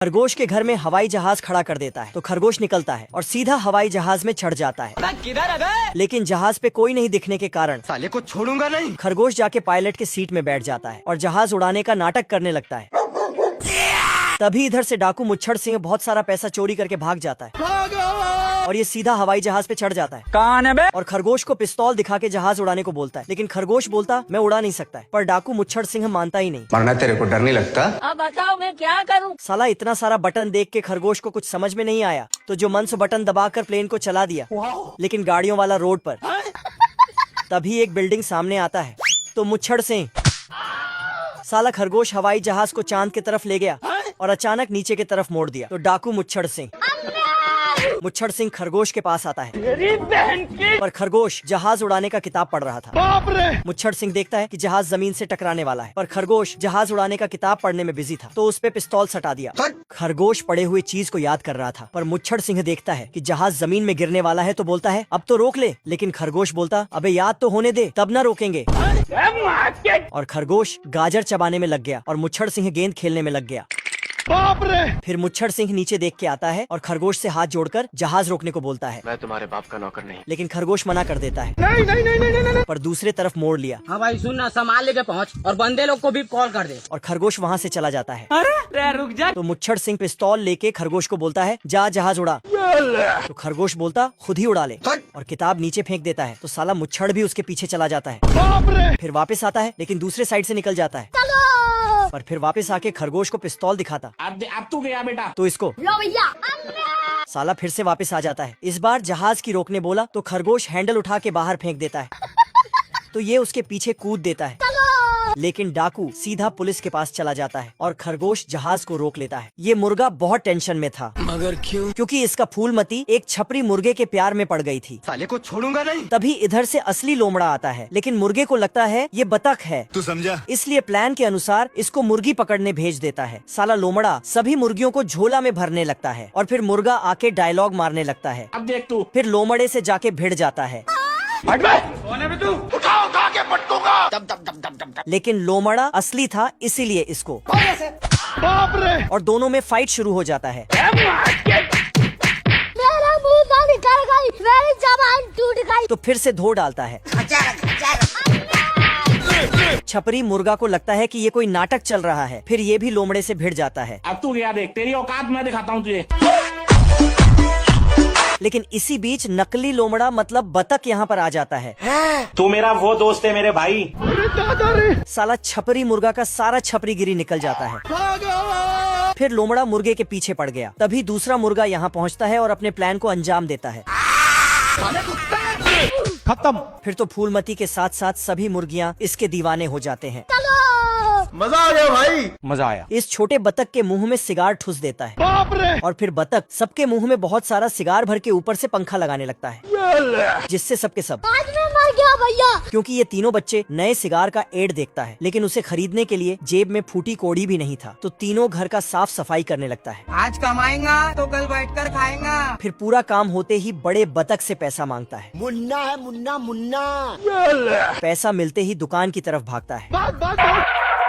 खरगोश के घर में हवाई जहाज खड़ा कर देता है तो खरगोश निकलता है और सीधा हवाई जहाज में चढ़ जाता है। किधर है? लेकिन जहाज पे कोई नहीं दिखने के कारण साले को छोड़ूंगा नहीं। खरगोश जाके पायलट के सीट में बैठ जाता है और जहाज उड़ाने का नाटक करने लगता है। तभी इधर से डाकू मुच्छड़ सिंह बहुत सारा पैसा चोरी करके भाग जाता है और ये सीधा हवाई जहाज पे चढ़ जाता है। कौन है बे? और खरगोश को पिस्तौल दिखा के जहाज उड़ाने को बोलता है, लेकिन खरगोश बोलता मैं उड़ा नहीं सकता है। पर डाकू मुच्छड़ सिंह मानता ही नहीं। मरना तेरे को डर नहीं लगता? अब बताओ मैं क्या करूं? साला इतना सारा बटन देख के खरगोश को कुछ समझ में नहीं आया तो जो मन से बटन दबाकर प्लेन को चला दिया, लेकिन गाड़ियों वाला रोड पर। तभी एक बिल्डिंग सामने आता है तो मुच्छड़ सिंह साला खरगोश हवाई जहाज को चांद की तरफ ले गया और अचानक नीचे की तरफ मोड़ दिया। तो डाकू मुच्छड़ सिंह खरगोश के पास आता है पर खरगोश जहाज उड़ाने का किताब पढ़ रहा था। मुच्छड़ सिंह देखता है कि जहाज जमीन से टकराने वाला है पर खरगोश जहाज उड़ाने का किताब पढ़ने में बिजी था तो उस पे पिस्तौल सटा दिया। खरगोश पढ़े हुए चीज को याद कर रहा था पर मुच्छड़ सिंह देखता है कि जहाज जमीन में गिरने वाला है तो बोलता है अब तो रोक ले, लेकिन खरगोश बोलता अबे याद तो होने दे तब ना रोकेंगे। और खरगोश गाजर चबाने में लग गया और मुच्छड़ सिंह गेंद खेलने में लग गया। फिर मुच्छड़ सिंह नीचे देख के आता है और खरगोश से हाथ जोड़कर जहाज रोकने को बोलता है। मैं तुम्हारे बाप का नौकर नहीं। लेकिन खरगोश मना कर देता है। नहीं। पर दूसरे तरफ मोड़ लिया। हाँ भाई सुन ना, सामान लेके पहुँच और बंदे लोग को भी कॉल कर दे। और खरगोश वहाँ से चला जाता है। अरे रुक जा। तो मुच्छड़ सिंह पिस्तौल लेके खरगोश को बोलता है जा जहाज उड़ा। तो खरगोश बोलता खुद ही उड़ा ले और किताब नीचे फेंक देता है। तो साला मुच्छड़ भी उसके पीछे चला जाता है। फिर वापस आता है लेकिन दूसरे साइड से निकल जाता है। पर फिर वापस आके खरगोश को पिस्तौल दिखाता अब तू गया बेटा। तो इसको साला फिर से वापस आ जाता है। इस बार जहाज की रोकने बोला तो खरगोश हैंडल उठा के बाहर फेंक देता है तो ये उसके पीछे कूद देता है। लेकिन डाकू सीधा पुलिस के पास चला जाता है और खरगोश जहाज को रोक लेता है। ये मुर्गा बहुत टेंशन में था। मगर क्यों? क्योंकि इसका फूलमती एक छपरी मुर्गे के प्यार में पड़ गई थी। साले को छोड़ूंगा नहीं। तभी इधर से असली लोमड़ा आता है लेकिन मुर्गे को लगता है ये बतख है। तू समझा? इसलिए प्लान के अनुसार इसको मुर्गी पकड़ने भेज देता है। साला लोमड़ा सभी मुर्गियों को झोला में भरने लगता है और फिर मुर्गा आके डायलॉग मारने लगता है। अब देख तू। फिर लोमड़े से जाके भिड़ जाता है। उठा के पटकूंगा। लेकिन लोमड़ा असली था इसीलिए इसको। बाप रे। और दोनों में फाइट शुरू हो जाता है। मेरा मुंह का निकल गई, मेरी जबान टूट गई। तो फिर से धो डालता है। छपरी मुर्गा को लगता है कि ये कोई नाटक चल रहा है। फिर ये भी लोमड़े से भिड़ जाता है। अब तू गया देख, तेरी औकात मैं दिखाता हूँ तुझे। लेकिन इसी बीच नकली लोमड़ा मतलब बतख यहाँ पर आ जाता है। तू मेरा वो दोस्त है मेरे भाई। साला छपरी मुर्गा का सारा छपरीगिरी निकल जाता है। फिर लोमड़ा मुर्गे के पीछे पड़ गया। तभी दूसरा मुर्गा यहाँ पहुँचता है और अपने प्लान को अंजाम देता है। खत्म। फिर तो फूलमती के साथ साथ सभी मुर्गियाँ इसके दीवाने हो जाते हैं। मजा आ गया भाई। मजा आया। इस छोटे बतख के मुंह में सिगार ठुस देता है। बाप रे। और फिर बतख सबके मुंह में बहुत सारा सिगार भर के ऊपर से पंखा लगाने लगता है, जिससे सबके सब आज मैं मर गया भैया। क्योंकि ये तीनों बच्चे नए सिगार का एड देखता है लेकिन उसे खरीदने के लिए जेब में फूटी कोड़ी भी नहीं था। तो तीनों घर का साफ सफाई करने लगता है। आज कमाएगा तो कल बैठकर खाएगा। फिर पूरा काम होते ही बड़े बतख से पैसा मांगता है। मुन्ना है मुन्ना मुन्ना। पैसा मिलते ही दुकान की तरफ भागता है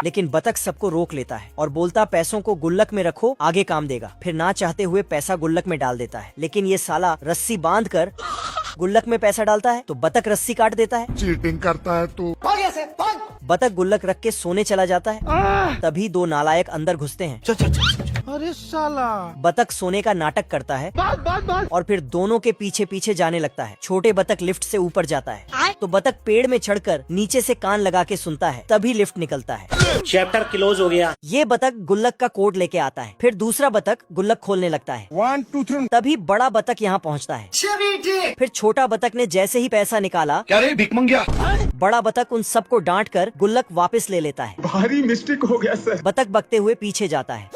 लेकिन बतख सबको रोक लेता है और बोलता पैसों को गुल्लक में रखो, आगे काम देगा। फिर ना चाहते हुए पैसा गुल्लक में डाल देता है लेकिन ये साला रस्सी बांध कर गुल्लक में पैसा डालता है तो बतख रस्सी काट देता है। चीटिंग करता है तू। बतख गुल्लक रख के सोने चला जाता है। तभी दो नालायक अंदर घुसते हैं। अरे साला। बतख सोने का नाटक करता है और फिर दोनों के पीछे पीछे जाने लगता है। छोटे बतख लिफ्ट से ऊपर जाता है तो बतख पेड़ में चढ़कर नीचे से कान लगा के सुनता है। तभी लिफ्ट निकलता है। चैप्टर क्लोज हो गया। ये बतख गुल्लक का कोड लेके आता है। फिर दूसरा बतख गुल्लक खोलने लगता है। 1 2 3। तभी बड़ा बतख यहाँ पहुँचता है। फिर छोटा बतख ने जैसे ही पैसा निकाला, क्या रे भिख मंगिया? बड़ा बतख उन सबको डांट कर गुल्लक वापस ले लेता है। भारी मिस्टेक हो गया सर। बतख बकते हुए पीछे जाता है।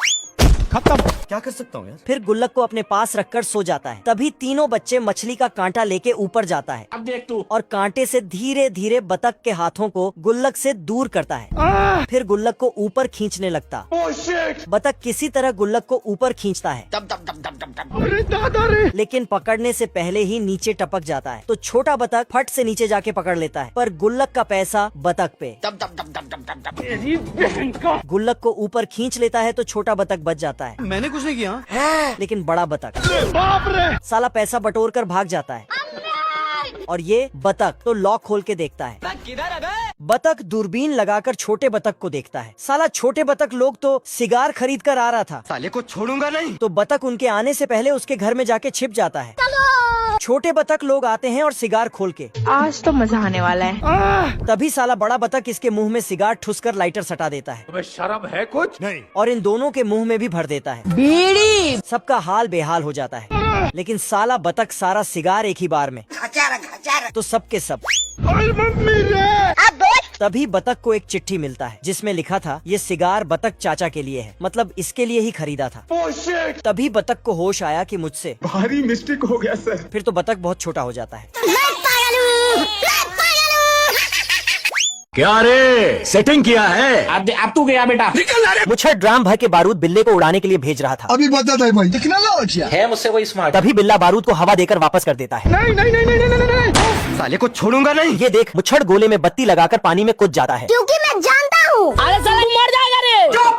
खत्म। क्या कर सकता हूँ यार? फिर गुल्लक को अपने पास रखकर सो जाता है। तभी तीनों बच्चे मछली का कांटा लेके ऊपर जाता है अब देख तू। और कांटे से धीरे धीरे बतख के हाथों को गुल्लक से दूर करता है। फिर गुल्लक को ऊपर खींचने लगता। बतख किसी तरह गुल्लक को ऊपर खींचता है अरे दादा रे। लेकिन पकड़ने से पहले ही नीचे टपक जाता है। तो छोटा बतख फट से नीचे जाके पकड़ लेता है पर गुल्लक का पैसा बतख पे। गुल्लक को ऊपर खींच लेता है तो छोटा बतख बच जाता है। आता है, मैंने कुछ नहीं किया। लेकिन बड़ा बतख बाप रे। साला पैसा बटोर कर भाग जाता है। और ये बतख तो लॉक खोल के देखता है। बतख दूरबीन लगाकर छोटे बतख को देखता है। साला छोटे बतख लोग तो सिगार खरीद कर आ रहा था, साले को छोड़ूंगा नहीं। तो बतख उनके आने से पहले उसके घर में जाके छिप जाता है। छोटे बतख लोग आते हैं और सिगार खोल के, आज तो मजा आने वाला है। तभी साला बड़ा बतख इसके मुंह में सिगार ठुस कर लाइटर सटा देता है। तुम्हें शर्म है कुछ? नहीं। और इन दोनों के मुंह में भी भर देता है। बीड़ी सबका हाल बेहाल हो जाता है। लेकिन साला बतख सारा सिगार एक ही बार में, तो सबके सब। मम्मी रे। तभी बतख को एक चिट्ठी मिलता है जिसमें लिखा था, ये सिगार बतख चाचा के लिए है, मतलब इसके लिए ही खरीदा था। Oh shit! तभी बतख को होश आया कि मुझसे, भारी मिस्टेक हो गया सर। फिर तो बतख बहुत छोटा हो जाता है। क्या रे सेटिंग किया है? अब तू गया बेटा। मुच्छर ड्राम भर के बारूद बिल्ले को उड़ाने के लिए भेज रहा था। अभी बता दे भाई, टेक्नोलॉजी है मुझसे कोई स्मार्ट? तभी बिल्ला बारूद को हवा देकर वापस कर देता है। नहीं नहीं नहीं नहीं नहीं नहीं। साले को छोड़ूंगा नहीं। ये देख, मुच्छर गोले में बत्ती लगाकर पानी में कूद जाता है, क्योंकि मैं जानता हूँ। अरे साला मर जाएगा रे।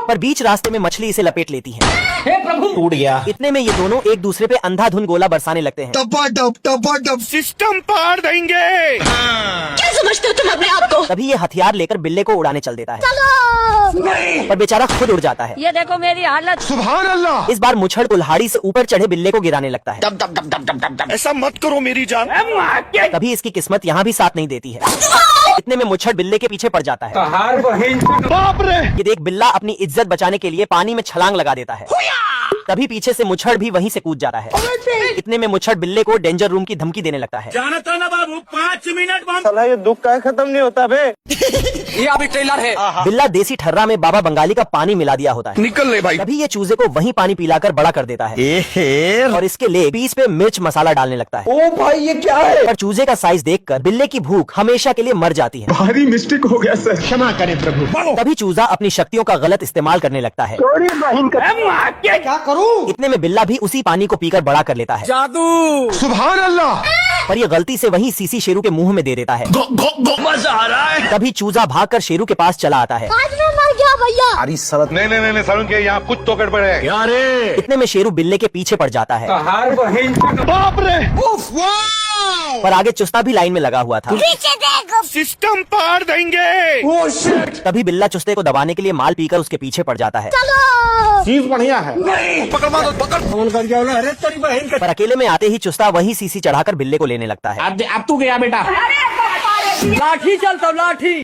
पर बीच रास्ते में मछली इसे लपेट लेती है। हे प्रभु, टूट गया। इतने में ये दोनों एक दूसरे पे अंधाधुन गोला बरसाने लगते हैं। टपा सिस्टम पार देंगे। क्या समझते हो तुम अपने आप को? तभी ये हथियार लेकर बिल्ले को उड़ाने चल देता है, चलो। पर बेचारा खुद उड़ जाता है। ये देखो मेरी हालत। सुभान अल्लाह। इस बार मुच्छर कुल्हाड़ी से ऊपर चढ़े बिल्ले को गिराने लगता है। ऐसा मत करो मेरी जान। तभी इसकी किस्मत यहाँ भी साथ नहीं देती है। इतने में मुच्छर बिल्ले के पीछे पड़ जाता है। हार बहन। बाप रे। ये देख, बिल्ला अपनी इज्जत बचाने के लिए पानी में छलांग लगा देता है। तभी पीछे से मुच्छर भी वहीं से कूद जाता है। इतने में मुच्छर बिल्ले को डेंजर रूम की धमकी देने लगता है। जाना था ना बाबू, 5 मिनट बाद। साला ये दुख का खत्म नहीं होता बे। ये अभी ट्रेलर है। बिल्ला देसी ठर्रा में बाबा बंगाली का पानी मिला दिया होता है। निकल ले भाई। तभी ये चूजे को वहीं पानी पिलाकर बड़ा कर देता है और इसके लिए पीस पे मिर्च मसाला डालने लगता है। ओ भाई ये क्या है? पर चूजे का साइज देखकर बिल्ले की भूख हमेशा के लिए मर जाती है। भारी मिस्टेक हो गया सर। क्षमा करें प्रभु। तभी चूजा अपनी शक्तियों का गलत इस्तेमाल करने लगता है। क्या करूं? इतने में बिल्ला भी उसी पानी को पीकर बड़ा कर लेता है। जादू। सुभान अल्लाह। पर ये गलती से वही सीसी शेरू के मुंह में दे देता है। मजा आ रहा है। तभी चूजा भागकर शेरू के पास चला आता है। आज मैं मर गया भैया। नहीं सारुण के यहाँ कुछ तो गड़बड़ है। क्या रे? इतने में शेरू बिल्ले के पीछे पड़ जाता है। हार बहन। बाप रे। पर आगे चुस्ता भी लाइन में लगा हुआ था। पीछे देखो। सिस्टम पार देंगे। तभी बिल्ला चुस्ते को दबाने के लिए माल पीकर उसके पीछे पड़ जाता है। चलो। चीज बढ़िया है। पकड़। फोन कर गया। अरे तेरी बहन का। पर अकेले में आते ही चुस्ता वही सीसी चढ़ाकर बिल्ले को लेने लगता है। अब तू गया बेटा। लाठी चलता लाठी।